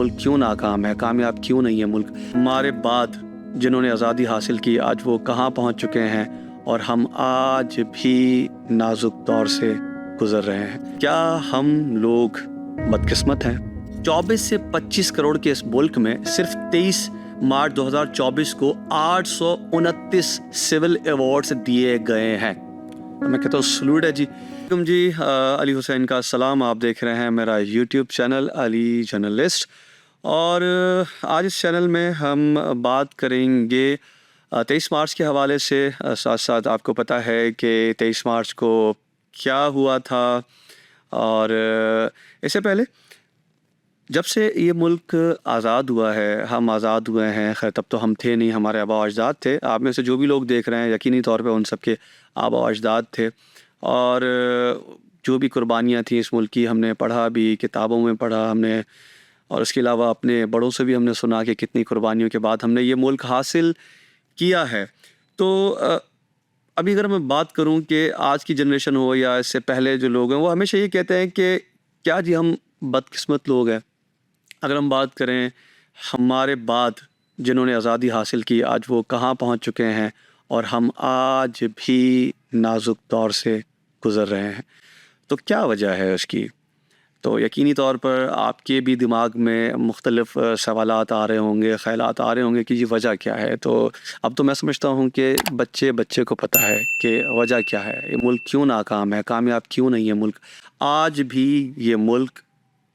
ملک کیوں ناکام ہے, کامیاب کیوں نہیں ہے ملک. ہمارے بعد جنہوں نے آزادی حاصل کی آج وہ کہاں پہنچ چکے ہیں, اور ہم آج بھی نازک دور سے گزر رہے ہیں. کیا ہم لوگ بدقسمت ہیں؟ 24 سے 25 کروڑ کے اس ملک میں صرف 23 مارچ 2024 کو 829 سول ایوارڈز دیے گئے ہیں. میں کہتا ہوں سلوٹ ہے جی. علی حسین کا سلام. آپ دیکھ رہے ہیں میرا یوٹیوب چینل علی جرنلسٹ, اور آج اس چینل میں ہم بات کریں گے 23 مارچ کے حوالے سے. ساتھ ساتھ آپ کو پتہ ہے کہ 23 مارچ کو کیا ہوا تھا, اور اس سے پہلے جب سے یہ ملک آزاد ہوا ہے, ہم آزاد ہوئے ہیں, خیر تب تو ہم تھے نہیں, ہمارے آبا و اجداد تھے. آپ میں سے جو بھی لوگ دیکھ رہے ہیں یقینی طور پہ ان سب کے آبا و اجداد تھے, اور جو بھی قربانیاں تھیں اس ملک کی ہم نے پڑھا بھی, کتابوں میں پڑھا ہم نے, اور اس کے علاوہ اپنے بڑوں سے بھی ہم نے سنا کہ کتنی قربانیوں کے بعد ہم نے یہ ملک حاصل کیا ہے. تو ابھی اگر میں بات کروں کہ آج کی جنریشن ہو یا اس سے پہلے جو لوگ ہیں, وہ ہمیشہ یہ کہتے ہیں کہ کیا جی ہم بدقسمت لوگ ہیں. اگر ہم بات کریں ہمارے بعد جنہوں نے آزادی حاصل کی آج وہ کہاں پہنچ چکے ہیں, اور ہم آج بھی نازک دور سے گزر رہے ہیں. تو کیا وجہ ہے اس کی؟ تو یقینی طور پر آپ کے بھی دماغ میں مختلف سوالات آ رہے ہوں گے, خیالات آ رہے ہوں گے کہ یہ وجہ کیا ہے. تو اب تو میں سمجھتا ہوں کہ بچے کو پتہ ہے کہ وجہ کیا ہے, یہ ملک کیوں ناکام ہے, کامیاب کیوں نہیں ہے ملک. آج بھی یہ ملک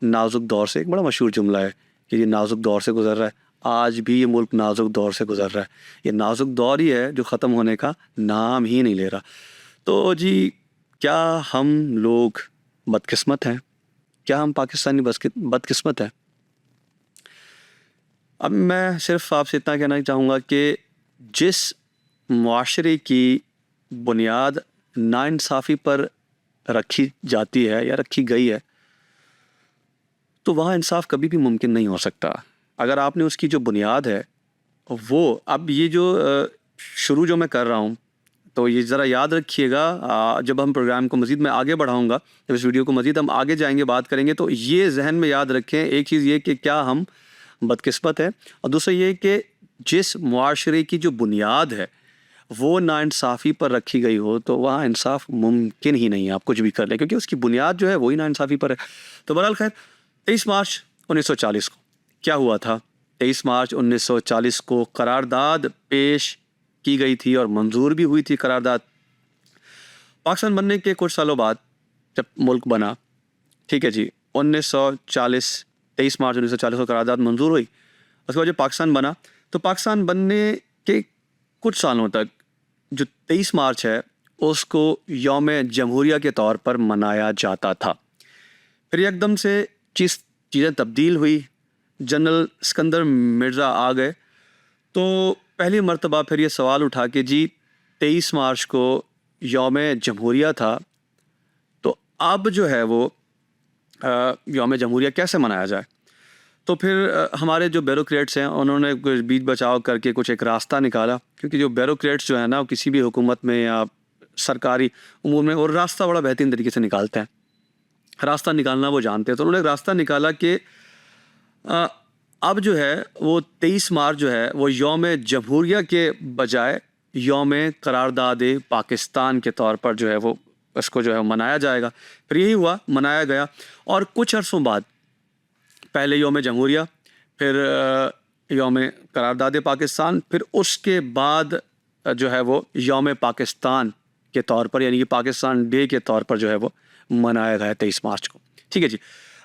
نازک دور سے, ایک بڑا مشہور جملہ ہے کہ یہ نازک دور سے گزر رہا ہے. آج بھی یہ ملک نازک دور سے گزر رہا ہے. یہ نازک دور ہی ہے جو ختم ہونے کا نام ہی نہیں لے رہا. تو جی کیا ہم لوگ بدقسمت ہیں؟ کیا ہم پاکستانی بدقسمت ہیں؟ اب میں صرف آپ سے اتنا کہنا چاہوں گا کہ جس معاشرے کی بنیاد ناانصافی پر رکھی جاتی ہے یا رکھی گئی ہے, تو وہاں انصاف کبھی بھی ممکن نہیں ہو سکتا. اگر آپ نے اس کی جو بنیاد ہے وہ, اب یہ جو شروع جو میں کر رہا ہوں, تو یہ ذرا یاد رکھیے گا جب ہم پروگرام کو مزید میں آگے بڑھاؤں گا, جب اس ویڈیو کو مزید ہم آگے جائیں گے بات کریں گے, تو یہ ذہن میں یاد رکھیں. ایک چیز یہ کہ کیا ہم بدقسمت ہیں, اور دوسرا یہ کہ جس معاشرے کی جو بنیاد ہے وہ ناانصافی پر رکھی گئی ہو تو وہاں انصاف ممکن ہی نہیں ہے. آپ کچھ بھی کر لیں کیونکہ اس کی بنیاد جو ہے وہی ناانصافی پر ہے. تو بہرحال خیر, 23 مارچ 1940 کو کیا ہوا تھا؟ 23 مارچ 1940 کو قرارداد پیش کی گئی تھی اور منظور بھی ہوئی تھی قرارداد. پاکستان بننے کے کچھ سالوں بعد جب ملک بنا, ٹھیک ہے جی, 23 مارچ 1940 کو قرارداد منظور ہوئی. اس کے بعد جب پاکستان بنا تو پاکستان بننے کے کچھ سالوں تک جو 23 مارچ ہے اس کو یوم جمہوریہ کے طور پر منایا جاتا تھا. پھر ایک دم سے چیزیں تبدیل ہوئی, جنرل اسکندر مرزا آ گئے, تو پہلی مرتبہ پھر یہ سوال اٹھا کہ جی 23 مارچ کو یوم جمہوریہ تھا, تو اب جو ہے وہ یوم جمہوریہ کیسے منایا جائے. تو پھر ہمارے جو بیوروکریٹس ہیں انہوں نے کچھ بیچ بچاؤ کر کے کچھ ایک راستہ نکالا, کیونکہ جو بیوروکریٹس جو ہے نا کسی بھی حکومت میں یا سرکاری امور میں وہ راستہ بڑا بہترین طریقے سے نکالتے ہیں, راستہ نکالنا وہ جانتے ہیں. تو انہوں نے ایک راستہ نکالا کہ اب جو ہے وہ 23 مارچ جو ہے وہ یوم جمہوریہ کے بجائے یوم قرارداد پاکستان کے طور پر جو ہے وہ اس کو جو ہے منایا جائے گا. پھر یہی ہوا, منایا گیا, اور کچھ عرصوں بعد پہلے یوم جمہوریہ, پھر یوم قرارداد پاکستان, پھر اس کے بعد جو ہے وہ یوم پاکستان کے طور پر یعنی کہ پاکستان ڈے کے طور پر جو ہے وہ منایا گیا 23 مارچ کو. ٹھیک ہے جی.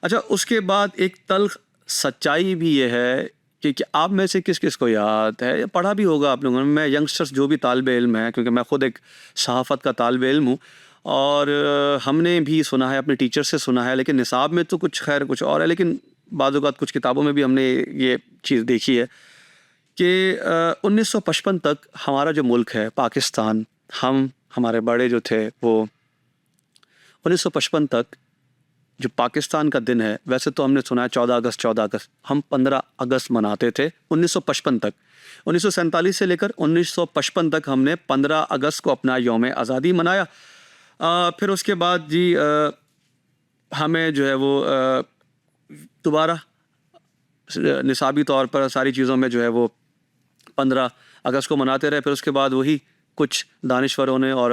اچھا, اس کے بعد ایک تلخ سچائی بھی یہ ہے کہ آپ میں سے کس کس کو یاد ہے, پڑھا بھی ہوگا آپ لوگوں نے, میں ینگسٹرز جو بھی طالب علم ہیں, کیونکہ میں خود ایک صحافت کا طالب علم ہوں, اور ہم نے بھی سنا ہے, اپنے ٹیچر سے سنا ہے, لیکن نصاب میں تو کچھ خیر کچھ اور ہے, لیکن بعض اوقات کچھ کتابوں میں بھی ہم نے یہ چیز دیکھی ہے کہ 1955 تک ہمارا جو ملک ہے پاکستان, ہمارے بڑے جو تھے وہ 1955 تک جو پاکستان کا دن ہے, ویسے تو ہم نے سنا ہے 14 اگست, ہم 15 اگست مناتے تھے 1955 تک. 1947 سے لے کر 1955 تک ہم نے 15 اگست کو اپنا یوم آزادی منایا. پھر اس کے بعد جی ہمیں جو ہے وہ دوبارہ نصابی طور پر ساری چیزوں میں جو ہے وہ 15 اگست کو مناتے رہے. پھر اس کے بعد وہی کچھ دانشوروں نے اور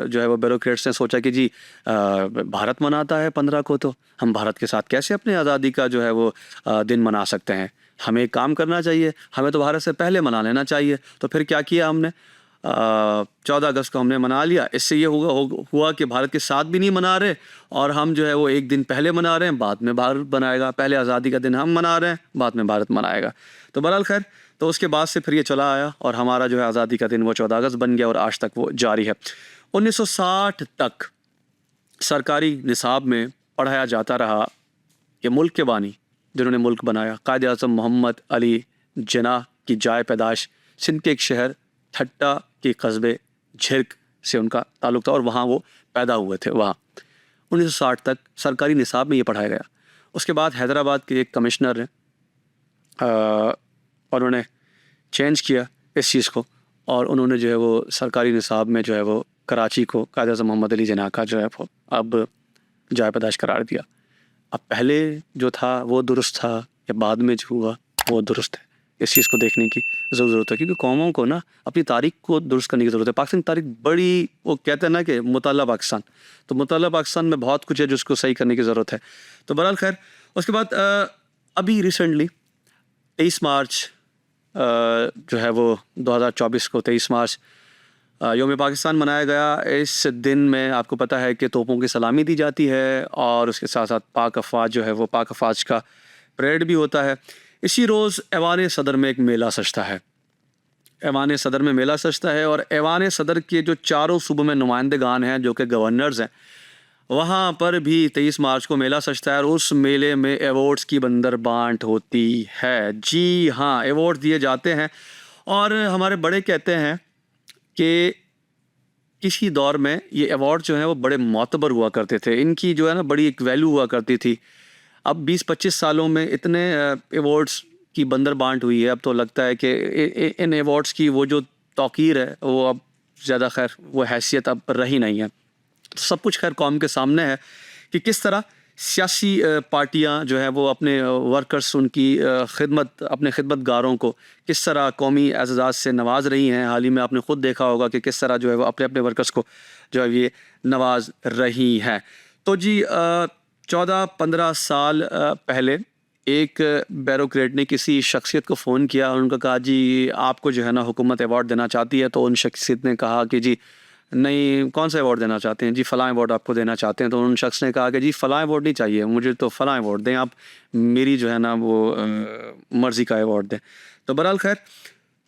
جو ہے وہ بیوروکریٹس نے سوچا کہ جی بھارت مناتا ہے 15 کو، تو ہم بھارت کے ساتھ کیسے اپنے آزادی کا جو ہے وہ دن منا سکتے ہیں. ہمیں ایک کام کرنا چاہیے، ہمیں تو بھارت سے پہلے منا لینا چاہیے. تو پھر کیا کیا ہم نے، 14 اگست کو ہم نے منا لیا. اس سے یہ ہوا کہ بھارت کے ساتھ بھی نہیں منا رہے، اور ہم جو ہے وہ ایک دن پہلے منا رہے ہیں، بعد میں بھارت منائے گا. پہلے آزادی کا دن ہم منا رہے ہیں، بعد میں بھارت منائے گا. تو بہرحال خیر، تو اس کے بعد سے پھر یہ چلا آیا، اور ہمارا جو ہے آزادی کا دن وہ 14 اگست بن گیا، اور آج تک وہ جاری ہے. 1960 تک سرکاری نصاب میں پڑھایا جاتا رہا کہ ملک کے بانی جنہوں نے ملک بنایا، قائد اعظم محمد علی جناح کی جائے پیدائش سندھ کے ایک شہر تھٹا کے قصبے جھرک سے ان کا تعلق تھا، اور وہاں وہ پیدا ہوئے تھے. وہاں 1960 تک سرکاری نصاب میں یہ پڑھایا گیا. اس کے بعد حیدرآباد کے ایک کمشنر نے انہوں نے چینج کیا اس چیز کو، اور انہوں نے جو ہے وہ سرکاری نصاب میں جو ہے وہ کراچی کو قائد اعظم محمد علی جناح کا جو ہے وہ اب جائے پیدائش قرار دیا. اب پہلے جو تھا وہ درست تھا یا بعد میں جو ہوا وہ درست ہے؟ اس چیز کو دیکھنے کی ضرورت ہے، کیونکہ قوموں کو نا اپنی تاریخ کو درست کرنے کی ضرورت ہے. پاکستان کی تاریخ بڑی، وہ کہتے ہیں نا کہ مطالعہ پاکستان، تو مطالعہ پاکستان میں بہت کچھ ہے جو اس کو صحیح کرنے کی ضرورت ہے. تو بہرحال خیر، اس کے بعد ابھی ریسنٹلی 23 مارچ جو ہے وہ 2024 کو 23 مارچ یوم پاکستان منایا گیا. اس دن میں آپ کو پتہ ہے کہ توپوں کی سلامی دی جاتی ہے، اور اس کے ساتھ ساتھ پاک افواج جو ہے وہ پاک افواج کا پریڈ بھی ہوتا ہے. اسی روز ایوان صدر میں ایک میلہ سجتا ہے. ایوان صدر میں میلہ سجتا ہے، اور ایوان صدر کے جو چاروں صوبوں میں نمائندگان ہیں جو کہ گورنرز ہیں، وہاں پر بھی 23 مارچ کو میلہ سجتا ہے، اور اس میلے میں ایوارڈز کی بندر بانٹ ہوتی ہے. جی ہاں، ایوارڈ دیے جاتے ہیں. اور ہمارے بڑے کہتے ہیں کہ کسی دور میں یہ ایوارڈ جو ہیں وہ بڑے معتبر ہوا کرتے تھے، ان کی جو ہے نا بڑی ایک ویلیو ہوا کرتی تھی. اب 20-25 سالوں میں اتنے ایوارڈز کی بندر بانٹ ہوئی ہے، اب تو لگتا ہے کہ ان ایوارڈز کی وہ جو توقیر ہے وہ اب زیادہ خیر وہ حیثیت اب رہی نہیں ہے. سب کچھ خیر قوم کے سامنے ہے کہ کس طرح سیاسی پارٹیاں جو ہے وہ اپنے ورکرز، ان کی خدمت، اپنے خدمت گاروں کو کس طرح قومی اعزاز سے نواز رہی ہیں. حال ہی میں آپ نے خود دیکھا ہوگا کہ کس طرح جو ہے وہ اپنے اپنے ورکرز کو جو ہے یہ نواز رہی ہیں. تو جی 14-15 سال پہلے ایک بیوروکریٹ نے کسی شخصیت کو فون کیا، اور ان کو کہا جی آپ کو جو ہے نا حکومت ایوارڈ دینا چاہتی ہے. تو ان شخصیت نے کہا کہ جی نہیں، کون سا ایوارڈ دینا چاہتے ہیں؟ جی فلاں ایوارڈ آپ کو دینا چاہتے ہیں. تو ان شخص نے کہا کہ جی فلاں ایوارڈ نہیں چاہیے مجھے، تو فلاں ایوارڈ دیں آپ، میری جو ہے نا وہ مرضی کا ایوارڈ دیں. تو بہرحال خیر،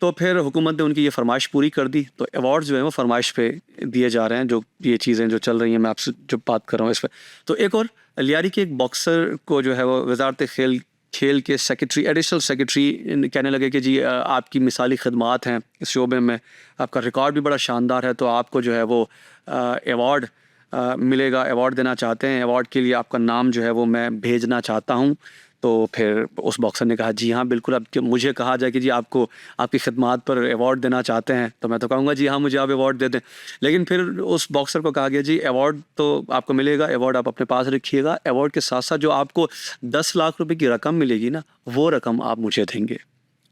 تو پھر حکومت نے ان کی یہ فرمائش پوری کر دی. تو ایوارڈز جو ہیں وہ فرمائش پہ دیے جا رہے ہیں، جو یہ چیزیں جو چل رہی ہیں میں آپ سے جو بات کر رہا ہوں اس پہ. تو ایک اور لیاری کے ایک باکسر کو جو ہے وہ وزارت کھیل کے سیکرٹری، ایڈیشنل سیکرٹری کہنے لگے کہ جی آپ کی مثالی خدمات ہیں اس شعبے میں، آپ کا ریکارڈ بھی بڑا شاندار ہے، تو آپ کو جو ہے وہ ایوارڈ ملے گا، ایوارڈ دینا چاہتے ہیں، ایوارڈ کے لیے آپ کا نام جو ہے وہ میں بھیجنا چاہتا ہوں. تو پھر اس باکسر نے کہا جی ہاں بالکل، اب کہ مجھے کہا جائے کہ جی آپ کو آپ کی خدمات پر ایوارڈ دینا چاہتے ہیں، تو میں تو کہوں گا جی ہاں مجھے آپ ایوارڈ دے دیں. لیکن پھر اس باکسر کو کہا گیا جی ایوارڈ تو آپ کو ملے گا، ایوارڈ آپ اپنے پاس رکھیے گا، ایوارڈ کے ساتھ ساتھ جو آپ کو 10 لاکھ روپے کی رقم ملے گی نا، وہ رقم آپ مجھے دیں گے.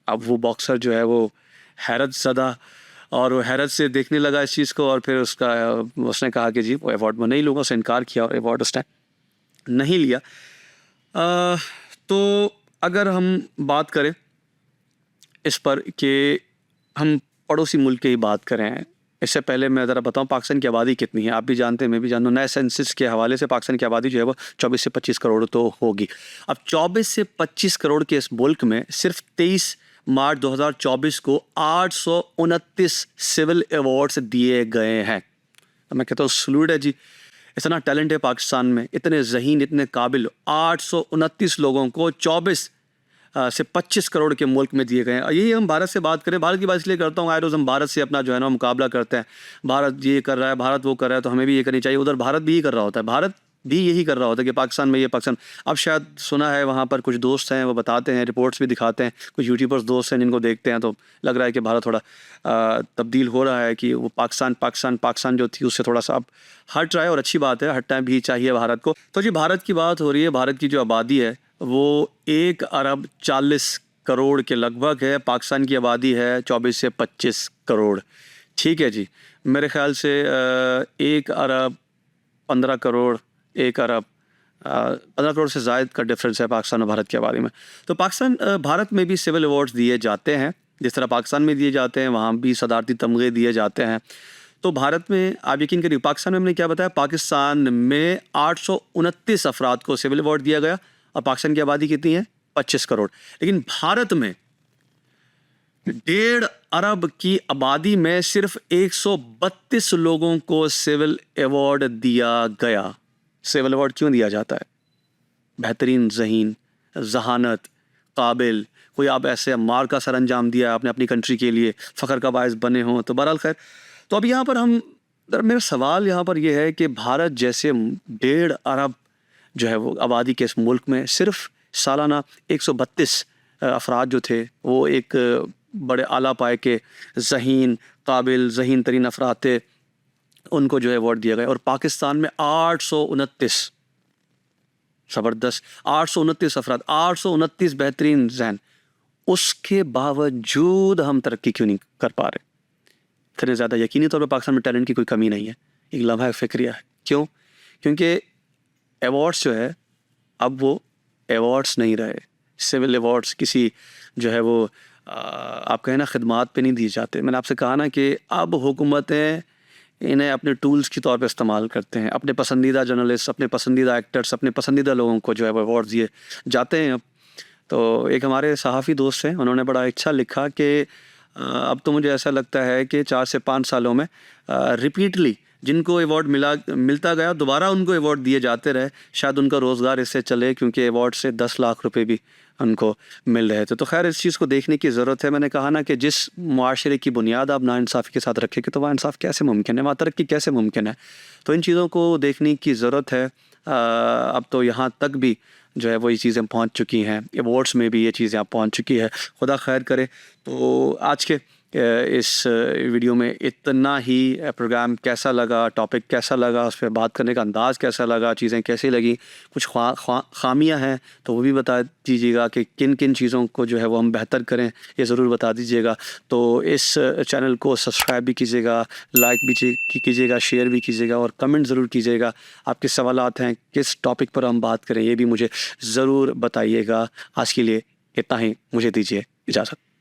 اب وہ باکسر جو ہے وہ حیرت زدہ، اور وہ حیرت سے دیکھنے لگا اس چیز کو، اور پھر اس نے کہا کہ جی وہ ایوارڈ میں نہیں لوں گا. اس نے انکار کیا اور ایوارڈ اس نے نہیں لیا. تو اگر ہم بات کریں اس پر کہ ہم پڑوسی ملک کی بات کریں، اس سے پہلے میں ذرا بتاؤں پاکستان کی آبادی کتنی ہے. آپ بھی جانتے ہیں، میں بھی جانتا ہوں، نئے سینسس کے حوالے سے پاکستان کی آبادی جو ہے وہ 24 سے 25 کروڑ تو ہوگی. اب 24 سے 25 کروڑ کے اس ملک میں صرف 23 مارچ 2024 کو 829 سول ایوارڈز دیے گئے ہیں. میں کہتا ہوں سلوٹ ہے جی، اتنا ٹیلنٹ ہے پاکستان میں، اتنے ذہین، اتنے قابل. 829 لوگوں کو 24 سے 25 کروڑ کے ملک میں دیے گئے ہیں. یہی ہم بھارت سے بات کریں، بھارت کی بات اس لیے کرتا ہوں، آئے روز ہم بھارت سے اپنا جو ہے نا مقابلہ کرتے ہیں، بھارت یہ کر رہا ہے، بھارت وہ کر رہا ہے، تو ہمیں بھی یہ کرنی چاہیے. ادھر بھارت بھی یہی کر رہا ہوتا ہے، بھارت بھی یہی کر رہا ہوتا ہے کہ پاکستان میں یہ پاکستان. اب شاید سنا ہے وہاں پر کچھ دوست ہیں وہ بتاتے ہیں، رپورٹس بھی دکھاتے ہیں، کچھ یوٹیوبرز دوست ہیں جن کو دیکھتے ہیں تو لگ رہا ہے کہ بھارت تھوڑا تبدیل ہو رہا ہے، کہ وہ پاکستان جو تھی اس سے تھوڑا سا اب ہٹ رہا ہے. اور اچھی بات ہے، ہٹنا بھی چاہیے بھارت کو. تو جی بھارت کی بات ہو رہی ہے، بھارت کی جو آبادی ہے وہ 1 ارب 40 کروڑ کے لگ بھگ ہے. پاکستان کی آبادی ہے 24 سے 25 کروڑ. ٹھیک ہے جی. میرے خیال سے 1 ارب 15 کروڑ 1 ارب 15 کروڑ سے زائد کا ڈفرینس ہے پاکستان اور بھارت کی آبادی میں. تو بھارت میں بھی سول ایوارڈز دیے جاتے ہیں جس طرح پاکستان میں دیے جاتے ہیں, وہاں بھی صدارتی تمغے دیے جاتے ہیں. تو بھارت میں آپ یقین کریے, پاکستان میں ہم نے کیا بتایا, پاکستان میں 829 افراد کو سول ایوارڈ دیا گیا اور پاکستان کی آبادی کتنی ہے 25 کروڑ. لیکن بھارت میں 1.5 ارب کی آبادی میں صرف 132 لوگوں کو سول ایوارڈ دیا گیا. سول ایوارڈ کیوں دیا جاتا ہے؟ بہترین ذہین, ذہانت, قابل, کوئی آپ ایسے مار کا سر انجام دیا ہے آپ نے اپنی کنٹری کے لیے, فخر کا باعث بنے ہوں. تو بہرحال خیر, تو اب یہاں پر میرا سوال یہاں پر یہ ہے کہ بھارت جیسے 1.5 ارب جو ہے وہ آبادی کے اس ملک میں صرف سالانہ 132 افراد جو تھے وہ ایک بڑے اعلیٰ پائے کے ذہین, قابل, ذہین ترین افراد تھے, ان کو جو ہے ایوارڈ دیا گیا. اور پاکستان میں 829, زبردست, 829 افراد, 829 بہترین ذہن, اس کے باوجود ہم ترقی کیوں نہیں کر پا رہے؟ اتنے زیادہ یقینی طور پر پاکستان میں ٹیلنٹ کی کوئی کمی نہیں ہے, ایک لمحہ فکریہ ہے. کیوں؟ کیونکہ ایوارڈس جو ہے اب وہ ایوارڈس نہیں رہے. سول ایوارڈس کسی جو ہے وہ آپ کہیں نا خدمات پہ نہیں دی جاتے. میں نے آپ سے کہا نا کہ اب حکومتیں انہیں اپنے ٹولز کی طور پہ استعمال کرتے ہیں. اپنے پسندیدہ جرنلسٹ, اپنے پسندیدہ ایکٹرز, اپنے پسندیدہ لوگوں کو جو ہے وہ ایوارڈ دیے جاتے ہیں. تو ایک ہمارے صحافی دوست ہیں, انہوں نے بڑا اچھا لکھا کہ اب تو مجھے ایسا لگتا ہے کہ 4 سے 5 سالوں میں ریپیٹلی جن کو ایوارڈ ملتا گیا دوبارہ ان کو ایوارڈ دیے جاتے رہے, شاید ان کا روزگار اس سے چلے, کیونکہ ایوارڈ سے 10 لاکھ روپے بھی ان کو مل رہے تھے. تو خیر اس چیز کو دیکھنے کی ضرورت ہے. میں نے کہا نا کہ جس معاشرے کی بنیاد آپ ناانصافی کے ساتھ رکھے گے تو وہاں انصاف کیسے ممکن ہے, وہاں ترقی کیسے ممکن ہے؟ تو ان چیزوں کو دیکھنے کی ضرورت ہے. اب تو یہاں تک بھی جو ہے وہ یہ چیزیں پہنچ چکی ہیں, ایوارڈس میں بھی یہ چیزیں آپ پہنچ چکی ہے. خدا خیر کرے. تو آج کے اس ویڈیو میں اتنا ہی. پروگرام کیسا لگا, ٹاپک کیسا لگا, اس پہ بات کرنے کا انداز کیسا لگا, چیزیں کیسی لگیں, کچھ خامیاں ہیں تو وہ بھی بتا دیجیے گا کہ کن کن چیزوں کو جو ہے وہ ہم بہتر کریں, یہ ضرور بتا دیجیے گا. تو اس چینل کو سبسکرائب بھی کیجیے گا, لائک بھی کیجیے گا, شیئر بھی کیجیے گا اور کمنٹ ضرور کیجیے گا. آپ کے سوالات ہیں کس ٹاپک پر ہم بات کریں یہ بھی مجھے ضرور بتائیے گا. آج کے لیے اتنا ہی, مجھے دیجیے اجازت.